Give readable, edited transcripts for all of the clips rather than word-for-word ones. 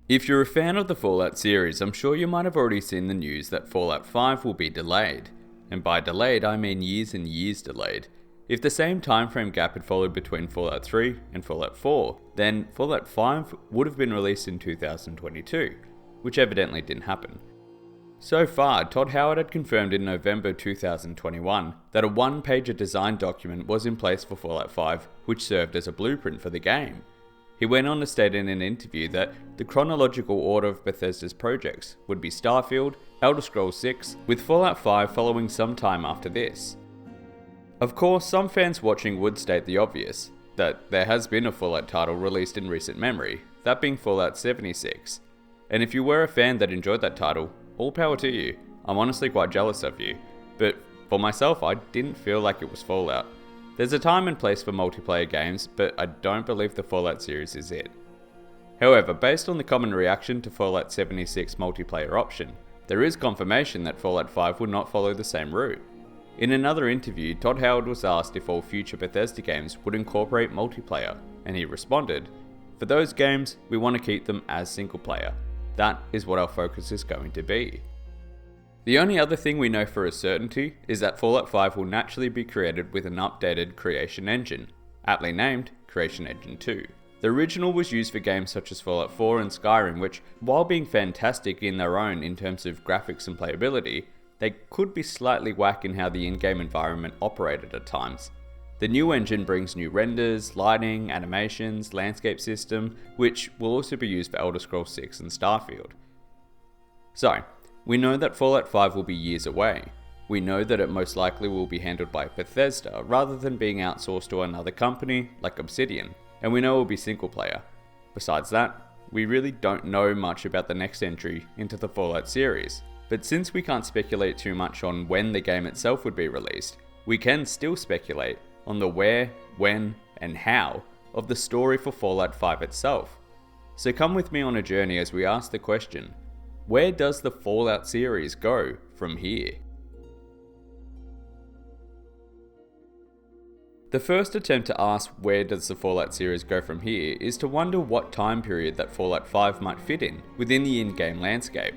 If you're a fan of the Fallout series, I'm sure you might have already seen the news that Fallout 5 will be delayed. And by delayed, I mean years and years delayed. If the same timeframe gap had followed between Fallout 3 and Fallout 4, then Fallout 5 would have been released in 2022, which evidently didn't happen. So far, Todd Howard had confirmed in November 2021 that a one-pager design document was in place for Fallout 5, which served as a blueprint for the game. He went on to state in an interview that the chronological order of Bethesda's projects would be Starfield, Elder Scrolls 6, with Fallout 5 following some time after this. Of course, some fans watching would state the obvious, that there has been a Fallout title released in recent memory, that being Fallout 76. And if you were a fan that enjoyed that title, all power to you. I'm honestly quite jealous of you. But for myself, I didn't feel like it was Fallout. There's a time and place for multiplayer games, but I don't believe the Fallout series is it. However, based on the common reaction to Fallout 76 multiplayer option, there is confirmation that Fallout 5 will not follow the same route. In another interview, Todd Howard was asked if all future Bethesda games would incorporate multiplayer, and he responded, "For those games, we want to keep them as single player. That is what our focus is going to be." The only other thing we know for a certainty is that Fallout 5 will naturally be created with an updated creation engine, aptly named Creation Engine 2. The original was used for games such as Fallout 4 and Skyrim, which, while being fantastic in their own in terms of graphics and playability, they could be slightly whack in how the in-game environment operated at times. The new engine brings new renders, lighting, animations, landscape system, which will also be used for Elder Scrolls 6 and Starfield. So, we know that Fallout 5 will be years away. We know that it most likely will be handled by Bethesda rather than being outsourced to another company like Obsidian, and we know it will be single player. Besides that, we really don't know much about the next entry into the Fallout series, but since we can't speculate too much on when the game itself would be released, we can still speculate on the where, when, and how of the story for Fallout 5 itself. So come with me on a journey as we ask the question, where does the Fallout series go from here? The first attempt to ask where does the Fallout series go from here is to wonder what time period that Fallout 5 might fit in within the in-game landscape.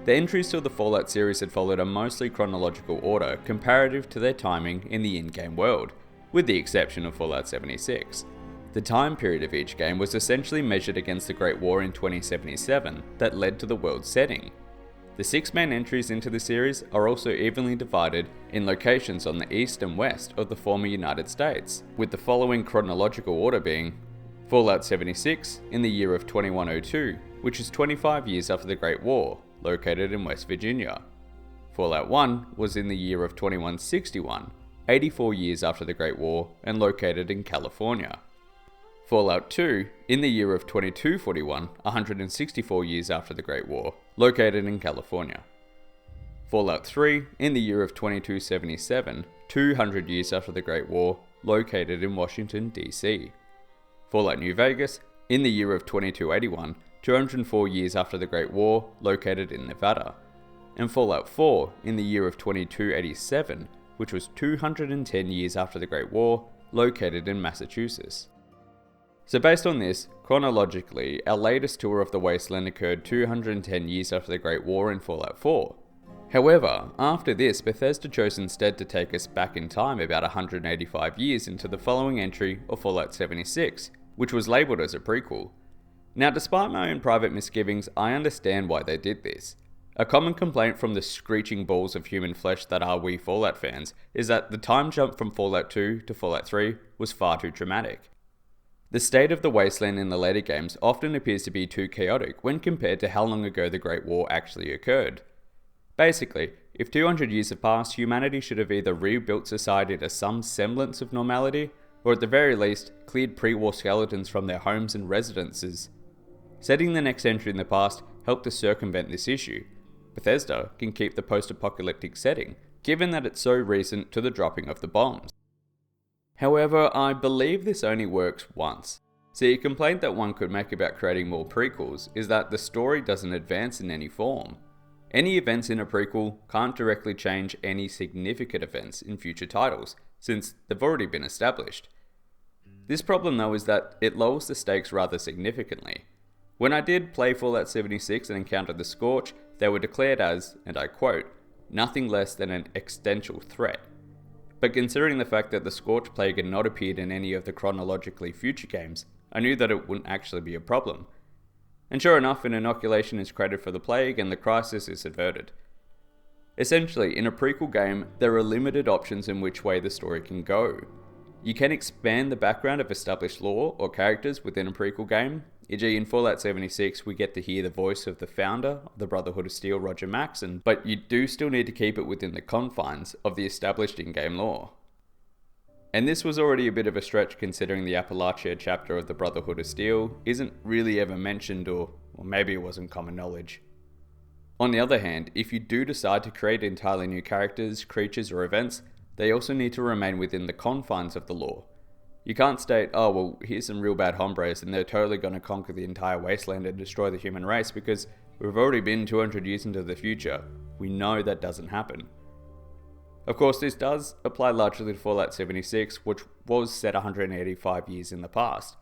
The entries to the Fallout series had followed a mostly chronological order comparative to their timing in the in-game world, with the exception of Fallout 76. The time period of each game was essentially measured against the Great War in 2077 that led to the world's setting. The 6 main entries into the series are also evenly divided in locations on the east and west of the former United States, with the following chronological order being Fallout 76 in the year of 2102, which is 25 years after the Great War, located in West Virginia. Fallout 1 was in the year of 2161, 84 years after the Great War, and located in California. Fallout 2 in the year of 2241, 164 years after the Great War, located in California. Fallout 3 in the year of 2277, 200 years after the Great War, located in Washington, D.C. Fallout New Vegas in the year of 2281, 204 years after the Great War, located in Nevada. And Fallout 4 in the year of 2287, which was 210 years after the Great War, located in Massachusetts. So based on this, chronologically, our latest tour of the Wasteland occurred 210 years after the Great War in Fallout 4. However, after this, Bethesda chose instead to take us back in time about 185 years into the following entry of Fallout 76, which was labelled as a prequel. Now, despite my own private misgivings, I understand why they did this. A common complaint from the screeching balls of human flesh that are we Fallout fans is that the time jump from Fallout 2 to Fallout 3 was far too dramatic. The state of the wasteland in the later games often appears to be too chaotic when compared to how long ago the Great War actually occurred. Basically, if 200 years have passed, humanity should have either rebuilt society to some semblance of normality, or at the very least, cleared pre-war skeletons from their homes and residences. Setting the next entry in the past helped to circumvent this issue. Bethesda can keep the post-apocalyptic setting, given that it's so recent to the dropping of the bombs. However, I believe this only works once. See, a complaint that one could make about creating more prequels is that the story doesn't advance in any form. Any events in a prequel can't directly change any significant events in future titles, since they've already been established. This problem though is that it lowers the stakes rather significantly. When I did play Fallout 76 and encountered the Scorch, they were declared as, and I quote, nothing less than an existential threat. But considering the fact that the Scorch Plague had not appeared in any of the chronologically future games, I knew that it wouldn't actually be a problem. And sure enough, an inoculation is created for the plague and the crisis is averted. Essentially, in a prequel game, there are limited options in which way the story can go. You can expand the background of established lore or characters within a prequel game, e.g. in Fallout 76 we get to hear the voice of the founder of the Brotherhood of Steel, Roger Maxson, but you do still need to keep it within the confines of the established in-game lore. And this was already a bit of a stretch considering the Appalachia chapter of the Brotherhood of Steel isn't really ever mentioned, or maybe it wasn't common knowledge. On the other hand, if you do decide to create entirely new characters, creatures or events, they also need to remain within the confines of the lore. You can't state, oh well, here's some real bad hombres and they're totally going to conquer the entire wasteland and destroy the human race, because we've already been 200 years into the future. We know that doesn't happen. Of course, this does apply largely to Fallout 76, which was set 185 years in the past.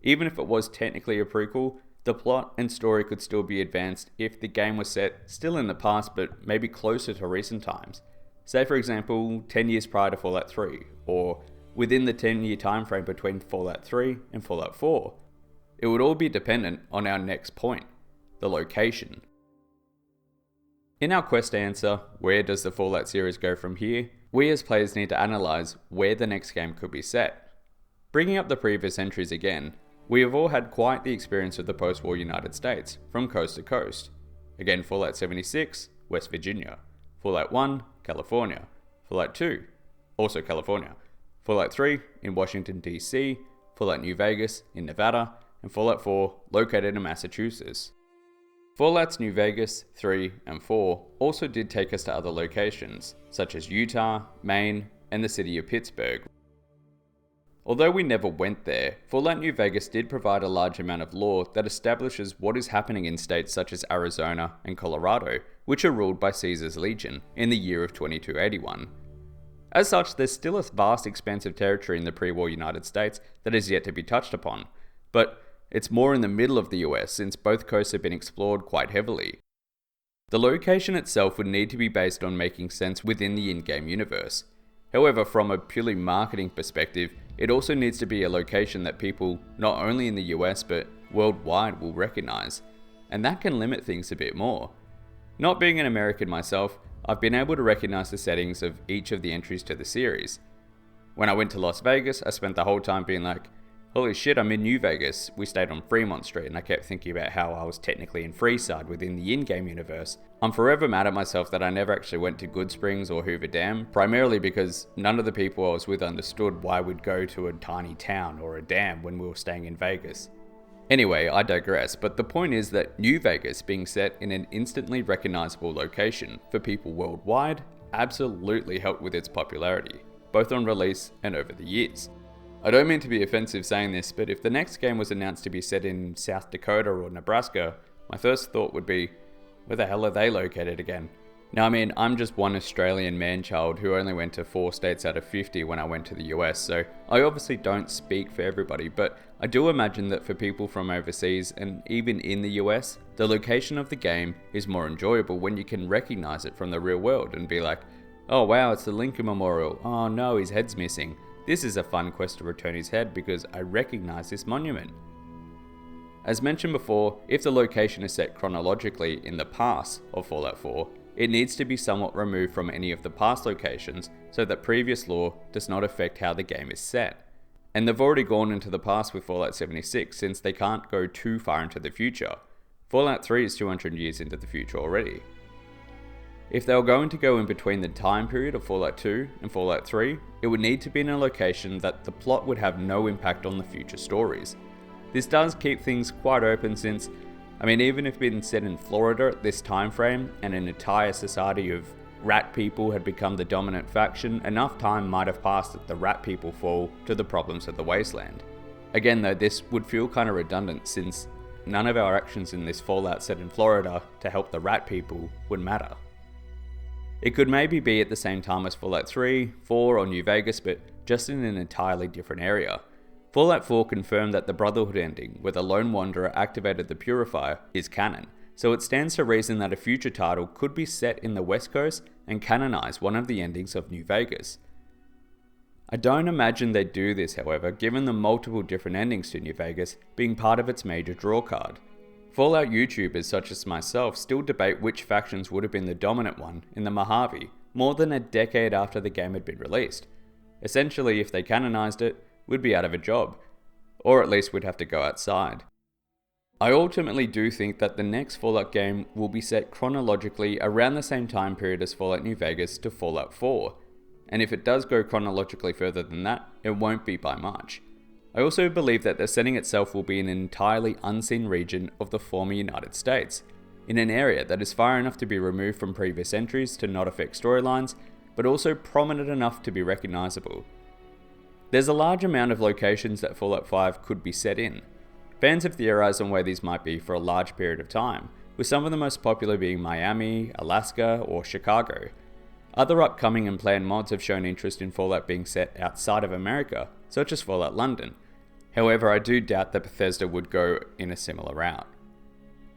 Even if it was technically a prequel, the plot and story could still be advanced if the game was set still in the past but maybe closer to recent times. Say for example, 10 years prior to Fallout 3, or within the 10-year time frame between Fallout 3 and Fallout 4. It would all be dependent on our next point, the location. In our quest answer, where does the Fallout series go from here, we as players need to analyse where the next game could be set. Bringing up the previous entries again, we have all had quite the experience of the post-war United States, from coast to coast. Again, Fallout 76, West Virginia. Fallout 1, California. Fallout 2, also California. Fallout 3, in Washington DC. Fallout New Vegas, in Nevada. And Fallout 4, located in Massachusetts. Fallouts New Vegas, 3, and 4 also did take us to other locations, such as Utah, Maine, and the city of Pittsburgh. Although we never went there, Fallout New Vegas did provide a large amount of lore that establishes what is happening in states such as Arizona and Colorado, which are ruled by Caesar's Legion in the year of 2281. As such, there's still a vast expanse of territory in the pre-war United States that is yet to be touched upon, but it's more in the middle of the US since both coasts have been explored quite heavily. The location itself would need to be based on making sense within the in-game universe. However, from a purely marketing perspective, it also needs to be a location that people, not only in the US but worldwide, will recognise, and that can limit things a bit more. Not being an American myself, I've been able to recognise the settings of each of the entries to the series. When I went to Las Vegas, I spent the whole time being like, holy shit, I'm in New Vegas. We stayed on Fremont Street and I kept thinking about how I was technically in Freeside within the in-game universe. I'm forever mad at myself that I never actually went to Goodsprings or Hoover Dam, primarily because none of the people I was with understood why we'd go to a tiny town or a dam when we were staying in Vegas. Anyway, I digress, but the point is that New Vegas being set in an instantly recognisable location for people worldwide absolutely helped with its popularity, both on release and over the years. I don't mean to be offensive saying this, but if the next game was announced to be set in South Dakota or Nebraska, my first thought would be, where the hell are they located again? Now I mean, I'm just one Australian man-child who only went to 4 states out of 50 when I went to the US, so I obviously don't speak for everybody, but I do imagine that for people from overseas and even in the US, the location of the game is more enjoyable when you can recognise it from the real world and be like, oh wow, it's the Lincoln Memorial, oh no, his head's missing. This is a fun quest to return his head because I recognise this monument. As mentioned before, if the location is set chronologically in the past of Fallout 4, it needs to be somewhat removed from any of the past locations so that previous lore does not affect how the game is set. And they've already gone into the past with Fallout 76 since they can't go too far into the future. Fallout 3 is 200 years into the future already. If they were going to go in between the time period of Fallout 2 and Fallout 3, it would need to be in a location that the plot would have no impact on the future stories. This does keep things quite open since, even if being set in Florida at this time frame and an entire society of rat people had become the dominant faction, enough time might have passed that the rat people fall to the problems of the wasteland. Again though, this would feel kind of redundant since none of our actions in this Fallout set in Florida to help the rat people would matter. It could maybe be at the same time as Fallout 3, 4 or New Vegas, but just in an entirely different area. Fallout 4 confirmed that the Brotherhood ending, where the Lone Wanderer activated the Purifier, is canon, so it stands to reason that a future title could be set in the West Coast and canonize one of the endings of New Vegas. I don't imagine they'd do this, however, given the multiple different endings to New Vegas being part of its major drawcard. Fallout YouTubers such as myself still debate which factions would have been the dominant one in the Mojave more than a decade after the game had been released. Essentially, if they canonized it, we'd be out of a job, or at least we'd have to go outside. I ultimately do think that the next Fallout game will be set chronologically around the same time period as Fallout New Vegas to Fallout 4, and if it does go chronologically further than that, it won't be by much. I also believe that the setting itself will be in an entirely unseen region of the former United States, in an area that is far enough to be removed from previous entries to not affect storylines, but also prominent enough to be recognizable. There's a large amount of locations that Fallout 5 could be set in. Fans have theorized on where these might be for a large period of time, with some of the most popular being Miami, Alaska, or Chicago. Other upcoming and planned mods have shown interest in Fallout being set outside of America, such as Fallout London. However, I do doubt that Bethesda would go in a similar route.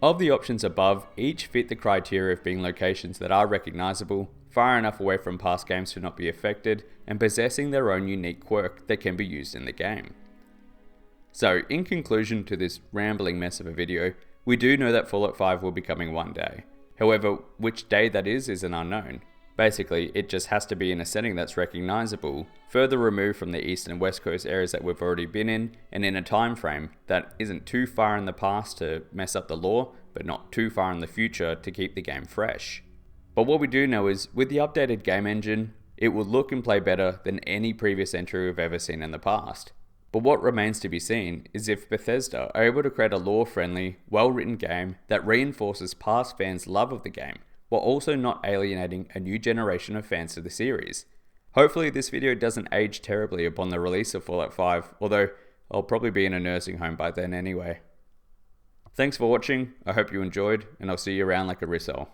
Of the options above, each fit the criteria of being locations that are recognizable, far enough away from past games to not be affected, and possessing their own unique quirk that can be used in the game. So, in conclusion to this rambling mess of a video, we do know that Fallout 5 will be coming one day. However, which day that is an unknown. Basically, it just has to be in a setting that's recognizable, further removed from the East and West Coast areas that we've already been in, and in a time frame that isn't too far in the past to mess up the lore, but not too far in the future to keep the game fresh. But what we do know is, with the updated game engine, it will look and play better than any previous entry we've ever seen in the past. But what remains to be seen is if Bethesda are able to create a lore-friendly, well-written game that reinforces past fans' love of the game, while also not alienating a new generation of fans to the series. Hopefully this video doesn't age terribly upon the release of Fallout 5, although I'll probably be in a nursing home by then anyway. Thanks for watching, I hope you enjoyed, and I'll see you around like a risol.